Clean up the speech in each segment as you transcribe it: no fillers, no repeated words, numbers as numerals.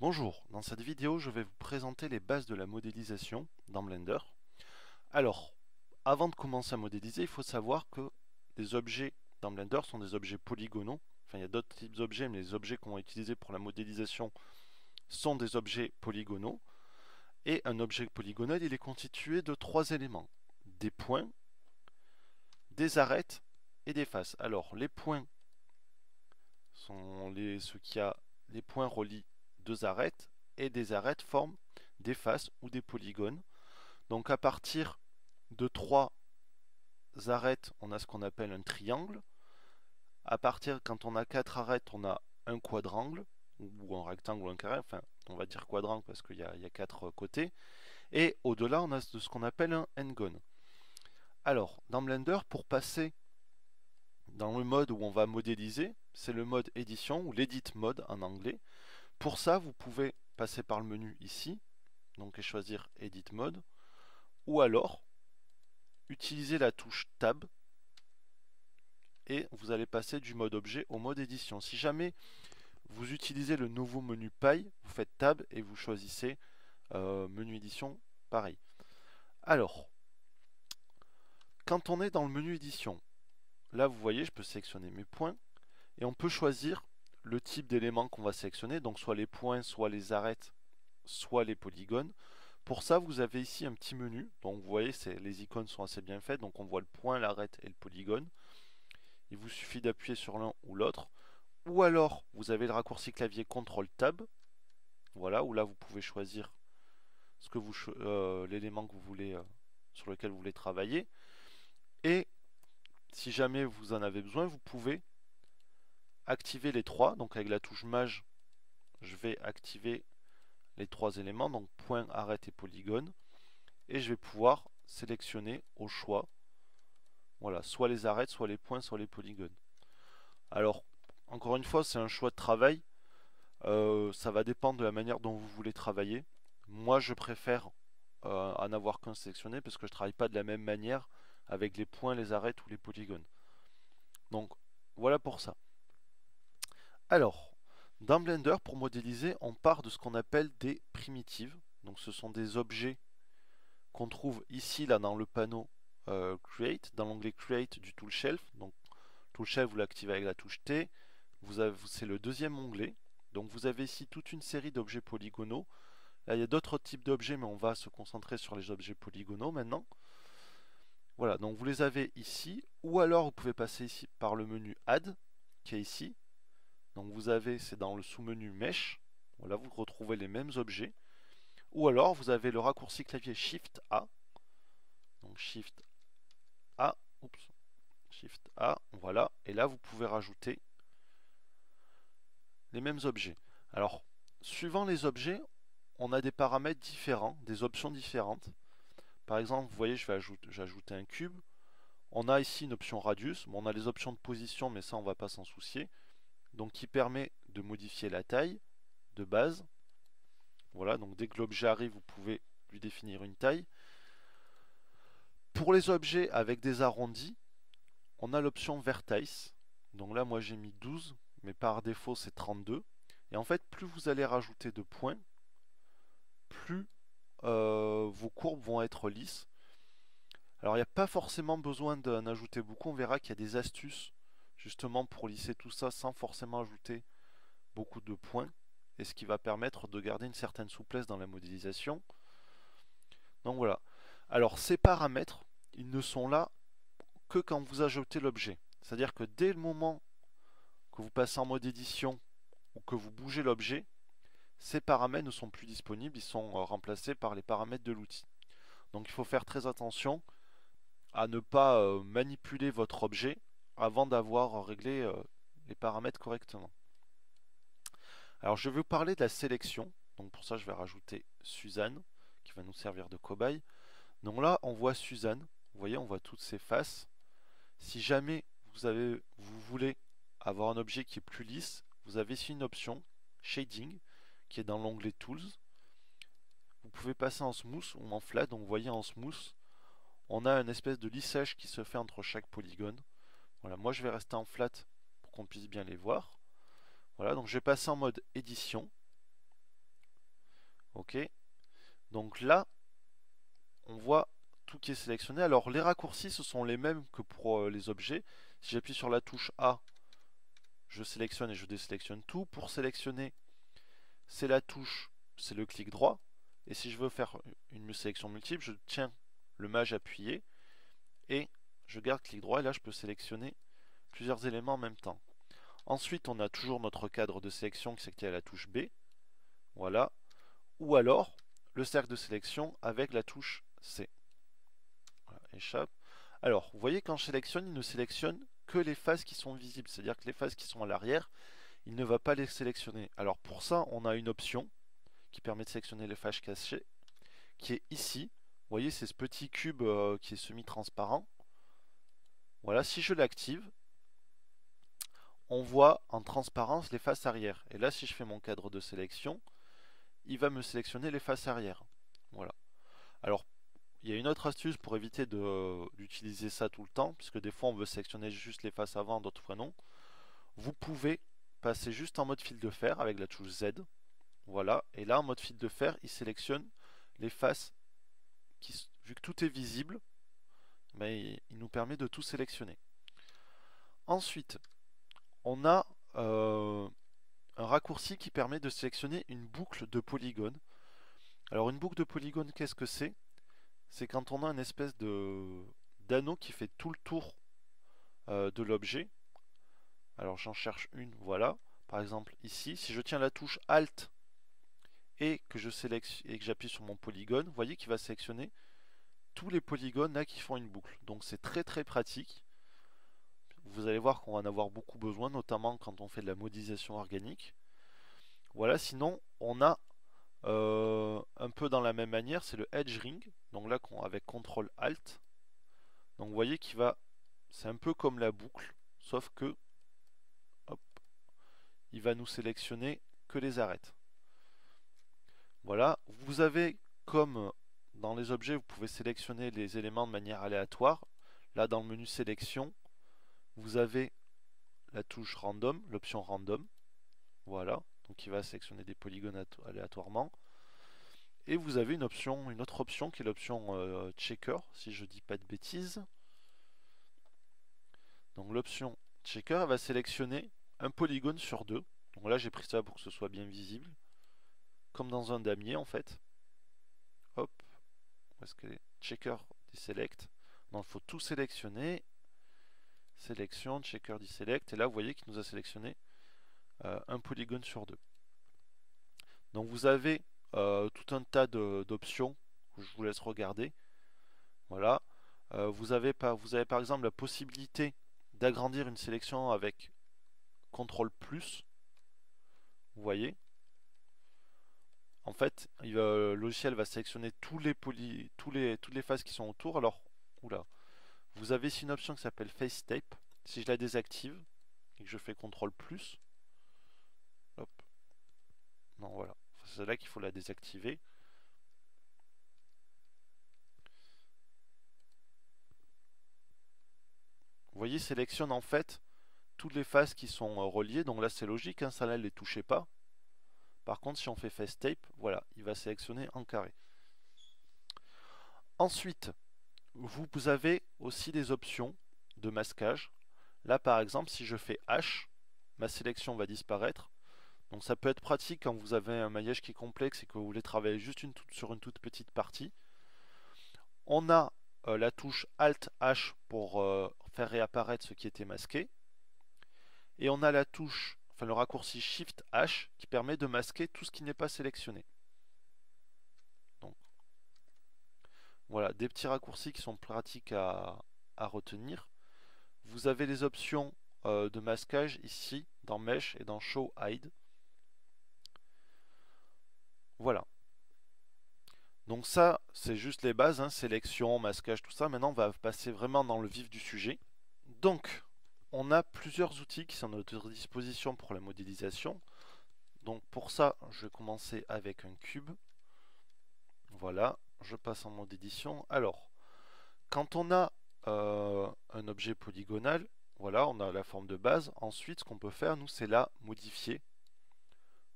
Bonjour, dans cette vidéo je vais vous présenter les bases de la modélisation dans Blender. Alors, avant de commencer à modéliser, il faut savoir que les objets dans Blender sont des objets polygonaux. Enfin, il y a d'autres types d'objets, mais les objets qu'on va utiliser pour la modélisation sont des objets polygonaux. Et un objet polygonal, il est constitué de trois éléments. Des points, des arêtes et des faces. Alors, les points sont les points relient deux arêtes et des arêtes forment des faces ou des polygones. Donc à partir de trois arêtes, on a ce qu'on appelle un triangle. Quand on a quatre arêtes, on a un quadrangle, ou un rectangle ou un carré, enfin on va dire quadrangle parce qu'il y a quatre côtés. Et au-delà, on a ce qu'on appelle un n-gone. Alors, dans Blender, pour passer dans le mode où on va modéliser, c'est le mode édition ou l'edit mode en anglais. Pour ça, vous pouvez passer par le menu ici, donc et choisir edit mode, ou alors utiliser la touche tab et vous allez passer du mode objet au mode édition. Si jamais vous utilisez le nouveau menu paille, vous faites tab et vous choisissez menu édition, pareil. Alors, quand on est dans le menu édition, là vous voyez, je peux sélectionner mes points et on peut choisir le type d'éléments qu'on va sélectionner, donc soit les points, soit les arêtes, soit les polygones. Pour ça, vous avez ici un petit menu, donc vous voyez, les icônes sont assez bien faites, donc on voit le point, l'arête et le polygone. Il vous suffit d'appuyer sur l'un ou l'autre. Ou alors, vous avez le raccourci clavier CTRL-TAB, voilà, où là vous pouvez choisir l'élément que vous voulez, sur lequel vous voulez travailler. Et si jamais vous en avez besoin, vous pouvez activer les trois. Donc avec la touche Maj, je vais activer les trois éléments, donc point, arête et polygone. Et je vais pouvoir sélectionner au choix, voilà, soit les arêtes, soit les points, soit les polygones. Alors, encore une fois, c'est un choix de travail. Ça va dépendre de la manière dont vous voulez travailler. Moi, je préfère en avoir qu'un sélectionné parce que je ne travaille pas de la même manière avec les points, les arêtes ou les polygones. Donc, voilà pour ça. Alors, dans Blender, pour modéliser, on part de ce qu'on appelle des primitives. Donc, ce sont des objets qu'on trouve ici, là, dans le panneau Create, dans l'onglet Create du Tool Shelf. Donc, Tool Shelf, vous l'activez avec la touche T. C'est le deuxième onglet. Donc, vous avez ici toute une série d'objets polygonaux. Là, il y a d'autres types d'objets, mais on va se concentrer sur les objets polygonaux maintenant. Voilà, donc vous les avez ici, ou alors vous pouvez passer ici par le menu Add, qui est ici. Donc vous avez, c'est dans le sous-menu Mesh. Voilà, vous retrouvez les mêmes objets. Ou alors vous avez le raccourci clavier Shift A. Donc Shift A, oups, Shift A, voilà. Et là, vous pouvez rajouter les mêmes objets. Alors, suivant les objets, on a des paramètres différents, des options différentes. Par exemple, vous voyez, j'ai ajouté un cube. On a ici une option radius. Bon, on a les options de position, mais ça, on ne va pas s'en soucier. Donc, qui permet de modifier la taille de base. Voilà, donc dès que l'objet arrive, vous pouvez lui définir une taille. Pour les objets avec des arrondis, on a l'option vertex. Donc là, moi, j'ai mis 12, mais par défaut, c'est 32. Et en fait, plus vous allez rajouter de points, plus vos courbes vont être lisses. Alors il n'y a pas forcément besoin d'en ajouter beaucoup, on verra qu'il y a des astuces justement pour lisser tout ça sans forcément ajouter beaucoup de points, et ce qui va permettre de garder une certaine souplesse dans la modélisation. Donc voilà. Alors ces paramètres, ils ne sont là que quand vous ajoutez l'objet. C'est-à-dire que dès le moment que vous passez en mode édition ou que vous bougez l'objet, ces paramètres ne sont plus disponibles, ils sont remplacés par les paramètres de l'outil. Donc il faut faire très attention à ne pas manipuler votre objet avant d'avoir réglé les paramètres correctement. Alors je vais vous parler de la sélection. Donc pour ça je vais rajouter Suzanne qui va nous servir de cobaye. Donc là on voit Suzanne. Vous voyez on voit toutes ses faces. Si jamais vous voulez avoir un objet qui est plus lisse, vous avez ici une option Shading qui est dans l'onglet Tools. Vous pouvez passer en smooth ou en flat. Donc vous voyez en smooth on a une espèce de lissage qui se fait entre chaque polygone. Voilà, moi je vais rester en flat pour qu'on puisse bien les voir. Voilà, donc je vais passer en mode édition. Ok. Donc là, on voit tout qui est sélectionné. Alors les raccourcis, ce sont les mêmes que pour les objets. Si j'appuie sur la touche A, je sélectionne et je désélectionne tout. Pour sélectionner, c'est la touche, c'est le clic droit. Et si je veux faire une sélection multiple, je tiens le mage appuyé et je garde clic droit. Et là, je peux sélectionner plusieurs éléments en même temps. Ensuite, on a toujours notre cadre de sélection qui est à la touche B. Voilà. Ou alors, le cercle de sélection avec la touche C. Voilà, échappe. Alors, vous voyez, quand je sélectionne, il ne sélectionne que les faces qui sont visibles. C'est-à-dire que les faces qui sont à l'arrière, il ne va pas les sélectionner. Alors pour ça, on a une option qui permet de sélectionner les faces cachées, qui est ici. Vous voyez, c'est ce petit cube qui est semi-transparent. Voilà, si je l'active, on voit en transparence les faces arrière. Et là, si je fais mon cadre de sélection, il va me sélectionner les faces arrière. Voilà. Alors, il y a une autre astuce pour éviter d'utiliser ça tout le temps, puisque des fois on veut sélectionner juste les faces avant, d'autres fois non. Vous pouvez passer juste en mode fil de fer avec la touche Z. Voilà, et là en mode fil de fer, il sélectionne les faces qui, vu que tout est visible, mais il nous permet de tout sélectionner. Ensuite, on a un raccourci qui permet de sélectionner une boucle de polygones. Alors une boucle de polygones, qu'est-ce que c'est? C'est quand on a une espèce d'anneau qui fait tout le tour de l'objet. Alors j'en cherche une, voilà. Par exemple ici, si je tiens la touche Alt et que j'appuie sur mon polygone, vous voyez qu'il va sélectionner tous les polygones là qui font une boucle. Donc c'est très très pratique. Vous allez voir qu'on va en avoir beaucoup besoin, notamment quand on fait de la modélisation organique. Voilà, sinon on a un peu dans la même manière, c'est le Edge Ring. Donc là avec CTRL ALT. Donc vous voyez qu'il va, c'est un peu comme la boucle, sauf que hop, il va nous sélectionner que les arêtes. Voilà, vous avez comme dans les objets, vous pouvez sélectionner les éléments de manière aléatoire. Là, dans le menu sélection, vous avez la touche random, l'option random. Voilà, donc il va sélectionner des polygones aléatoirement. Et vous avez une autre option qui est l'option checker, si je dis pas de bêtises. Donc l'option checker, elle va sélectionner un polygone sur deux. Donc là, j'ai pris ça pour que ce soit bien visible, comme dans un damier en fait. Hop, où est-ce qu'elle est? Checker, deselect. Donc il faut tout sélectionner. Sélection, checker, deselect. Et là, vous voyez qu'il nous a sélectionné un polygone sur deux. Donc vous avez tout un tas d'options que je vous laisse regarder. Voilà. Vous avez par exemple la possibilité d'agrandir une sélection avec CTRL+. Vous voyez. En fait, le logiciel va sélectionner toutes les faces qui sont autour. Alors, oula. Vous avez ici une option qui s'appelle Face Tape. Si je la désactive et que je fais CTRL+, hop. Non, voilà. C'est là qu'il faut la désactiver. Vous voyez, sélectionne en fait toutes les faces qui sont reliées. Donc là, c'est logique, hein, ça là, ne les touchez pas. Par contre, si on fait Face Tape, voilà, il va sélectionner en carré. Ensuite, vous avez aussi des options de masquage. Là, par exemple, si je fais H, ma sélection va disparaître. Donc ça peut être pratique quand vous avez un maillage qui est complexe et que vous voulez travailler juste sur une toute petite partie. On a la touche Alt H pour faire réapparaître ce qui était masqué. Et on a la touche, enfin le raccourci Shift H qui permet de masquer tout ce qui n'est pas sélectionné. Donc voilà, des petits raccourcis qui sont pratiques à retenir. Vous avez les options de masquage ici dans Mesh et dans Show Hide. Voilà. Donc ça, c'est juste les bases, hein, sélection, masquage, tout ça. Maintenant, on va passer vraiment dans le vif du sujet. Donc, on a plusieurs outils qui sont à notre disposition pour la modélisation. Donc pour ça, je vais commencer avec un cube. Voilà, je passe en mode édition. Alors, quand on a un objet polygonal, voilà, on a la forme de base. Ensuite, ce qu'on peut faire, nous, c'est la modifier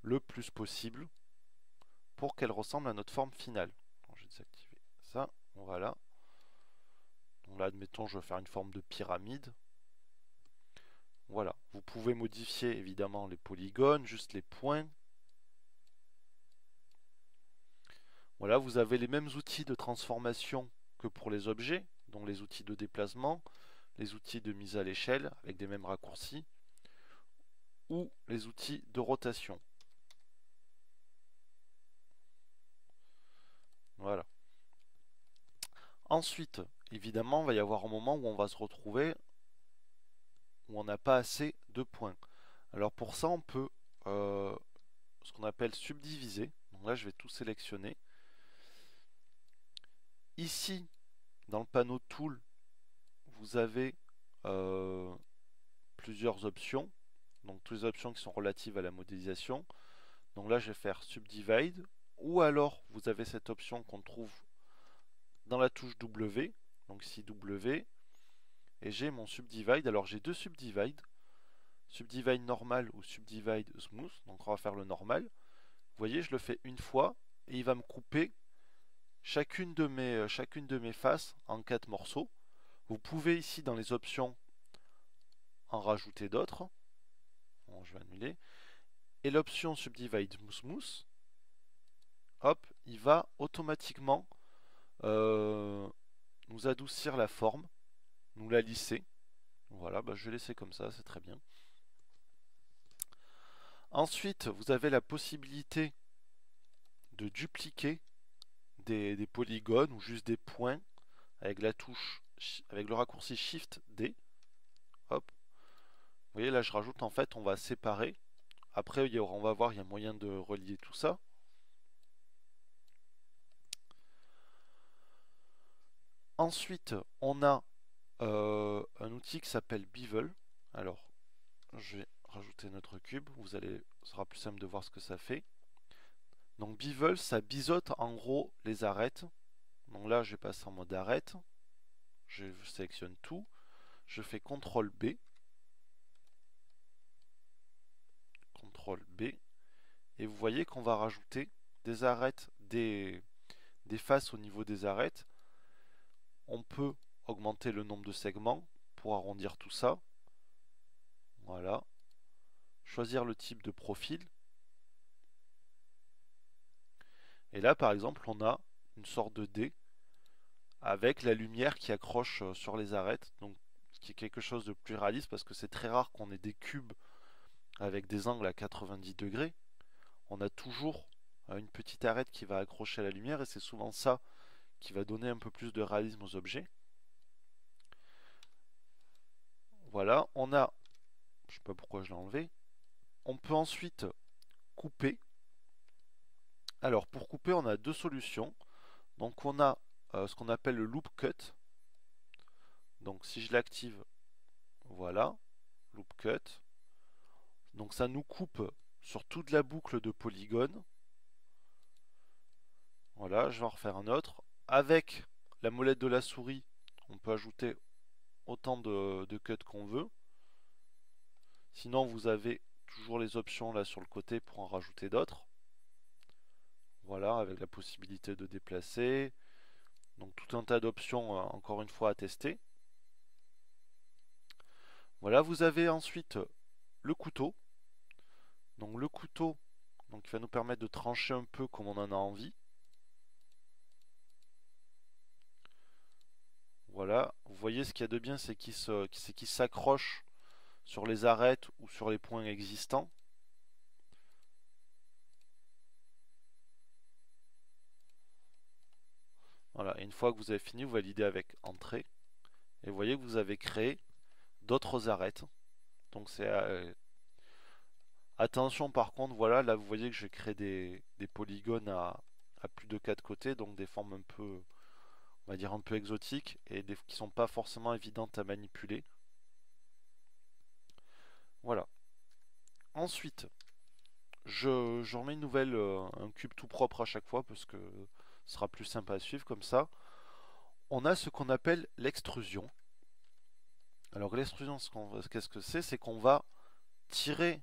le plus possible pour qu'elle ressemble à notre forme finale. Donc, je vais désactiver ça, voilà. Donc là, admettons, je vais faire une forme de pyramide. Voilà, vous pouvez modifier évidemment les polygones, juste les points. Voilà, vous avez les mêmes outils de transformation que pour les objets, dont les outils de déplacement, les outils de mise à l'échelle avec des mêmes raccourcis, ou les outils de rotation. Voilà. Ensuite, évidemment, il va y avoir un moment où on va se retrouver où on n'a pas assez de points. Alors pour ça, on peut ce qu'on appelle subdiviser. Donc là, je vais tout sélectionner. Ici, dans le panneau Tool, vous avez plusieurs options. Donc toutes les options qui sont relatives à la modélisation. Donc là, je vais faire Subdivide. Ou alors, vous avez cette option qu'on trouve dans la touche W. Donc ici W. Et j'ai mon Subdivide. Alors j'ai deux Subdivide. Subdivide normal ou Subdivide smooth. Donc on va faire le normal. Vous voyez, je le fais une fois. Et il va me couper chacune de mes faces en 4 morceaux. Vous pouvez ici dans les options en rajouter d'autres. Bon, je vais annuler. Et l'option Subdivide Smooth, hop, il va automatiquement nous adoucir la forme, nous la lisser. Voilà, bah, je vais laisser comme ça, c'est très bien. Ensuite, vous avez la possibilité de dupliquer des polygones ou juste des points avec la touche, avec le raccourci Shift D. Hop. Vous voyez, là je rajoute, en fait, on va séparer. Après, on va voir, il y a moyen de relier tout ça. Ensuite, on a un outil qui s'appelle Bevel. Alors, je vais rajouter notre cube. Ce sera plus simple de voir ce que ça fait. Donc Bevel, ça biseaute en gros les arêtes. Donc là, je passe en mode arête. Je sélectionne tout. Je fais CTRL B. CTRL B. Et vous voyez qu'on va rajouter des arêtes, des faces au niveau des arêtes. On peut augmenter le nombre de segments pour arrondir tout ça. Voilà. Choisir le type de profil. Et là, par exemple, on a une sorte de dé avec la lumière qui accroche sur les arêtes. Donc, ce qui est quelque chose de plus réaliste parce que c'est très rare qu'on ait des cubes avec des angles à 90 degrés. On a toujours une petite arête qui va accrocher à la lumière et c'est souvent ça qui va donner un peu plus de réalisme aux objets. Voilà, on a, je ne sais pas pourquoi je l'ai enlevé, on peut ensuite couper. Alors pour couper, on a deux solutions. Donc on a ce qu'on appelle le loop cut. Donc si je l'active, voilà, loop cut. Donc ça nous coupe sur toute la boucle de polygones. Voilà, je vais en refaire un autre. Avec la molette de la souris, on peut ajouter autant de cuts qu'on veut. Sinon, vous avez toujours les options là sur le côté pour en rajouter d'autres. Voilà, avec la possibilité de déplacer. Donc tout un tas d'options, encore une fois, à tester. Voilà, vous avez ensuite le couteau. Donc le couteau, donc, il va nous permettre de trancher un peu comme on en a envie. Voilà, vous voyez ce qu'il y a de bien, c'est qu'il s'accroche sur les arêtes ou sur les points existants. Voilà, et une fois que vous avez fini, vous validez avec Entrée. Et vous voyez que vous avez créé d'autres arêtes. Donc c'est attention par contre, voilà, là vous voyez que j'ai créé des polygones à plus de 4 côtés, donc des formes un peu, on va dire un peu exotiques et qui sont pas forcément évidentes à manipuler. Voilà. Ensuite, je remets une nouvelle, un cube tout propre à chaque fois parce que ce sera plus simple à suivre comme ça. On a ce qu'on appelle l'extrusion. Alors l'extrusion, qu'est-ce que c'est? C'est qu'on va tirer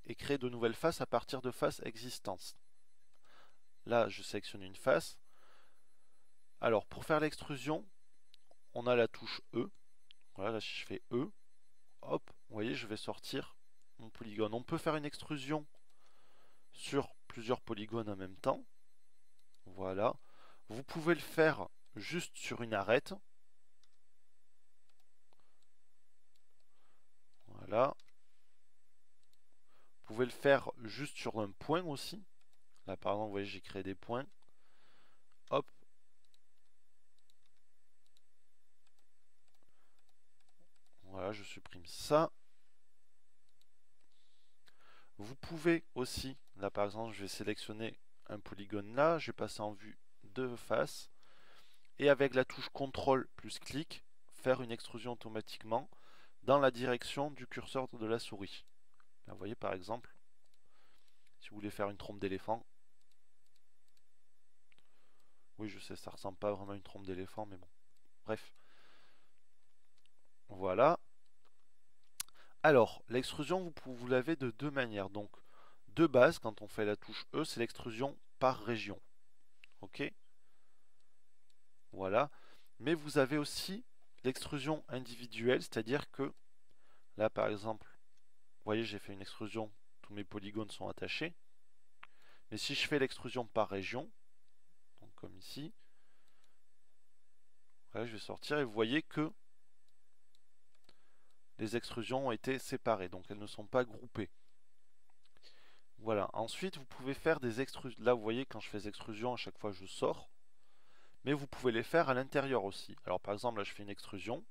et créer de nouvelles faces à partir de faces existantes. Là, je sélectionne une face. Alors, pour faire l'extrusion, on a la touche E. Voilà, là, si je fais E, hop, vous voyez, je vais sortir mon polygone. On peut faire une extrusion sur plusieurs polygones en même temps. Voilà. Vous pouvez le faire juste sur une arête. Voilà. Vous pouvez le faire juste sur un point aussi. Là, par exemple, vous voyez, j'ai créé des points. Hop. Voilà, je supprime ça. Vous pouvez aussi, là par exemple, je vais sélectionner un polygone là, je vais passer en vue de face. Et avec la touche CTRL plus clic, faire une extrusion automatiquement dans la direction du curseur de la souris. Là, vous voyez par exemple, si vous voulez faire une trompe d'éléphant. Oui, je sais, ça ressemble pas vraiment à une trompe d'éléphant, mais bon. Bref. Voilà. Alors, l'extrusion, vous l'avez de deux manières. Donc, de base, quand on fait la touche E, c'est l'extrusion par région. Ok? Voilà. Mais vous avez aussi l'extrusion individuelle, c'est-à-dire que là, par exemple, vous voyez, j'ai fait une extrusion, tous mes polygones sont attachés. Mais si je fais l'extrusion par région, donc comme ici, voilà, je vais sortir et vous voyez que les extrusions ont été séparées, donc elles ne sont pas groupées. Voilà. Ensuite, vous pouvez faire des extrusions. Là, vous voyez, quand je fais des extrusions, à chaque fois, je sors. Mais vous pouvez les faire à l'intérieur aussi. Alors, par exemple, là, je fais une extrusion.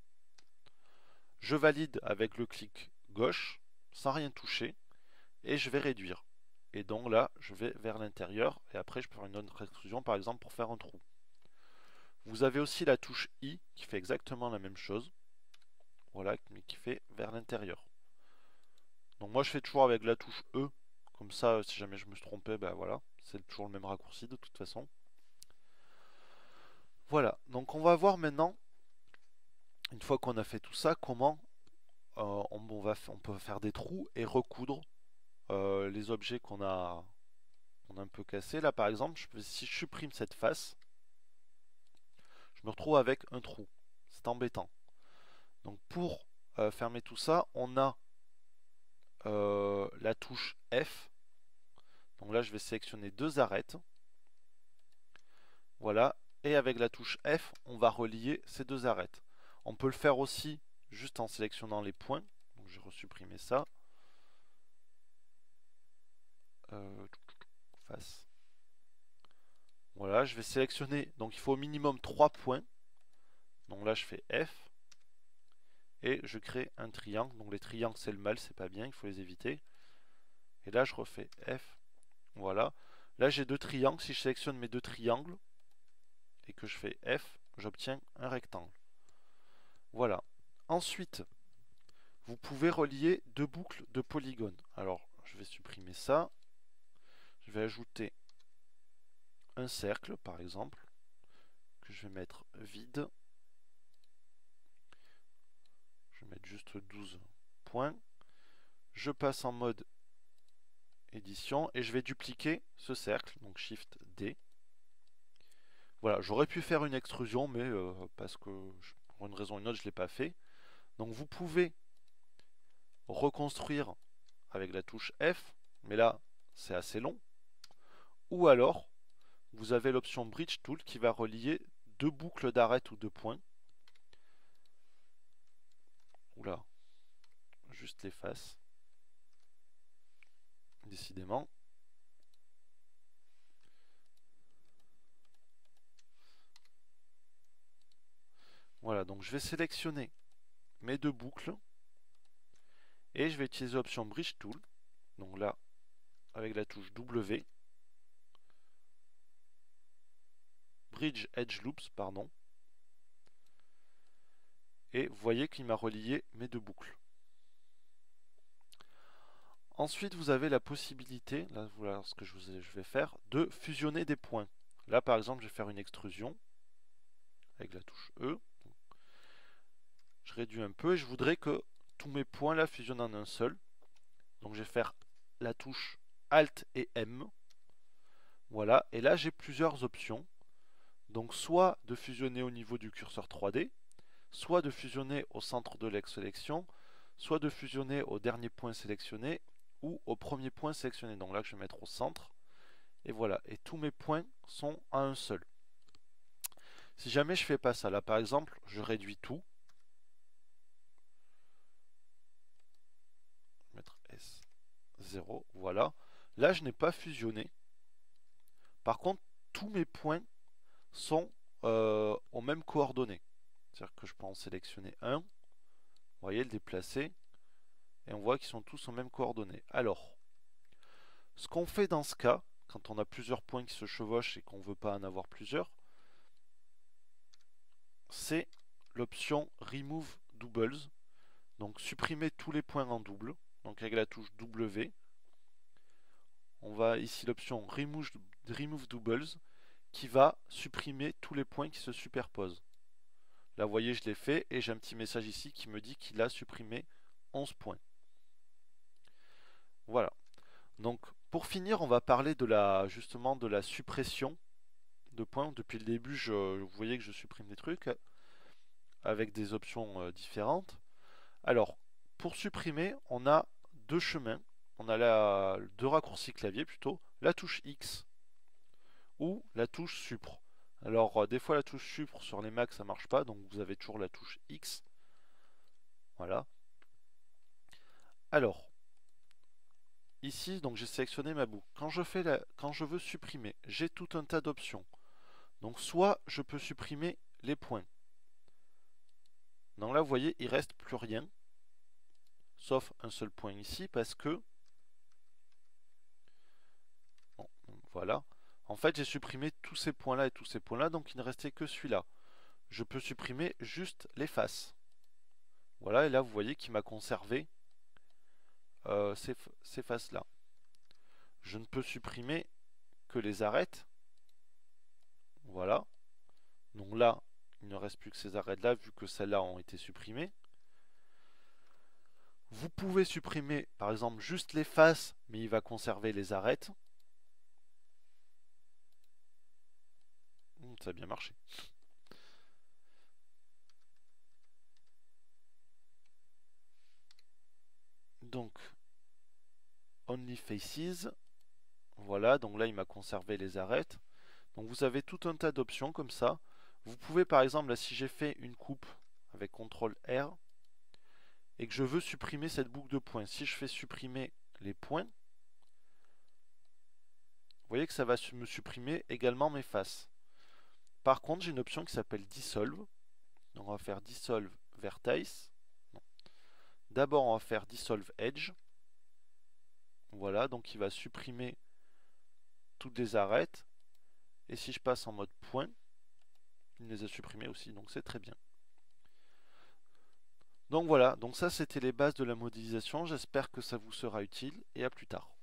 Je valide avec le clic gauche, sans rien toucher, et je vais réduire. Et donc là, je vais vers l'intérieur, et après, je peux faire une autre extrusion, par exemple, pour faire un trou. Vous avez aussi la touche I, qui fait exactement la même chose. Voilà, mais qui fait vers l'intérieur. Donc moi, je fais toujours avec la touche E. Comme ça, si jamais je me suis trompé, ben voilà, c'est toujours le même raccourci de toute façon. Voilà, donc on va voir maintenant, une fois qu'on a fait tout ça, comment on peut faire des trous et recoudre les objets qu'on a un peu cassés. Là par exemple, si je supprime cette face, je me retrouve avec un trou. C'est embêtant. Donc pour fermer tout ça, on a la touche F. Donc là, je vais sélectionner deux arêtes. Voilà. Et avec la touche F, on va relier ces deux arêtes. On peut le faire aussi juste en sélectionnant les points. Donc je vais resupprimer ça. Face. Voilà, je vais sélectionner. Donc il faut au minimum 3 points. Donc là, je fais F. Et je crée un triangle. Donc les triangles, c'est le mal, c'est pas bien, il faut les éviter. Et là, je refais F. Voilà. Là, j'ai deux triangles. Si je sélectionne mes deux triangles et que je fais F, j'obtiens un rectangle. Voilà. Ensuite, vous pouvez relier deux boucles de polygones. Alors, je vais supprimer ça. Je vais ajouter un cercle, par exemple, que je vais mettre vide. Je vais mettre juste 12 points. Je passe en mode édition et je vais dupliquer ce cercle, donc Shift D. Voilà, j'aurais pu faire une extrusion, mais parce que pour une raison ou une autre, je ne l'ai pas fait. Donc vous pouvez reconstruire avec la touche F, mais là, c'est assez long. Ou alors, vous avez l'option Bridge Tool qui va relier deux boucles d'arêtes ou de points. Oula, juste les faces. Décidément. Voilà, donc je vais sélectionner mes deux boucles et je vais utiliser l'option Bridge Tool. Donc là, avec la touche W, Bridge Edge Loops, pardon. Et vous voyez qu'il m'a relié mes deux boucles. Ensuite, vous avez la possibilité, là voilà ce que je vais faire, de fusionner des points. Là par exemple, je vais faire une extrusion avec la touche E. Je réduis un peu et je voudrais que tous mes points là fusionnent en un seul. Donc je vais faire la touche Alt et M. Voilà, et là j'ai plusieurs options. Donc soit de fusionner au niveau du curseur 3D, soit de fusionner au centre de l'ex-sélection, soit de fusionner au dernier point sélectionné ou au premier point sélectionné. Donc là je vais mettre au centre. Et voilà, et tous mes points sont à un seul. Si jamais je fais pas ça, là par exemple, je réduis tout. Je vais mettre S0, voilà. Là je n'ai pas fusionné. Par contre, tous mes points sont aux mêmes coordonnées. C'est-à-dire que je peux en sélectionner un, vous voyez, le déplacer, et on voit qu'ils sont tous aux mêmes coordonnées. Alors, ce qu'on fait dans ce cas, quand on a plusieurs points qui se chevauchent et qu'on ne veut pas en avoir plusieurs, c'est l'option Remove Doubles. Donc supprimer tous les points en double. Donc avec la touche W, on va ici l'option Remove Doubles qui va supprimer tous les points qui se superposent. Là vous voyez je l'ai fait et j'ai un petit message ici qui me dit qu'il a supprimé 11 points. Voilà. Donc pour finir on va parler de justement de la suppression de points. Depuis le début vous voyez que je supprime des trucs avec des options différentes. Alors pour supprimer on a deux chemins. On a deux raccourcis clavier plutôt, la touche X ou la touche Supre. Alors des fois la touche Supre sur les Macs ça marche pas, donc vous avez toujours la touche X. Voilà. Alors, ici donc j'ai sélectionné ma boucle. Quand je veux supprimer, j'ai tout un tas d'options. Donc soit je peux supprimer les points. Donc là vous voyez il reste plus rien, sauf un seul point ici parce que bon, voilà. En fait, j'ai supprimé tous ces points-là et tous ces points-là, donc il ne restait que celui-là. Je peux supprimer juste les faces. Voilà, et là, vous voyez qu'il m'a conservé ces faces-là. Je ne peux supprimer que les arêtes. Voilà. Donc là, il ne reste plus que ces arêtes-là, vu que celles-là ont été supprimées. Vous pouvez supprimer, par exemple, juste les faces, mais il va conserver les arêtes. Ça a bien marché. Donc, Only Faces. Voilà, donc là, il m'a conservé les arêtes. Donc vous avez tout un tas d'options comme ça. Vous pouvez, par exemple, là, si j'ai fait une coupe avec CTRL R, et que je veux supprimer cette boucle de points, si je fais supprimer les points, vous voyez que ça va me supprimer également mes faces. Par contre, j'ai une option qui s'appelle Dissolve. Donc on va faire Dissolve Vertex. D'abord, on va faire Dissolve Edge. Voilà, donc il va supprimer toutes les arêtes. Et si je passe en mode point, il les a supprimés aussi, donc c'est très bien. Donc voilà, donc ça c'était les bases de la modélisation, j'espère que ça vous sera utile et à plus tard.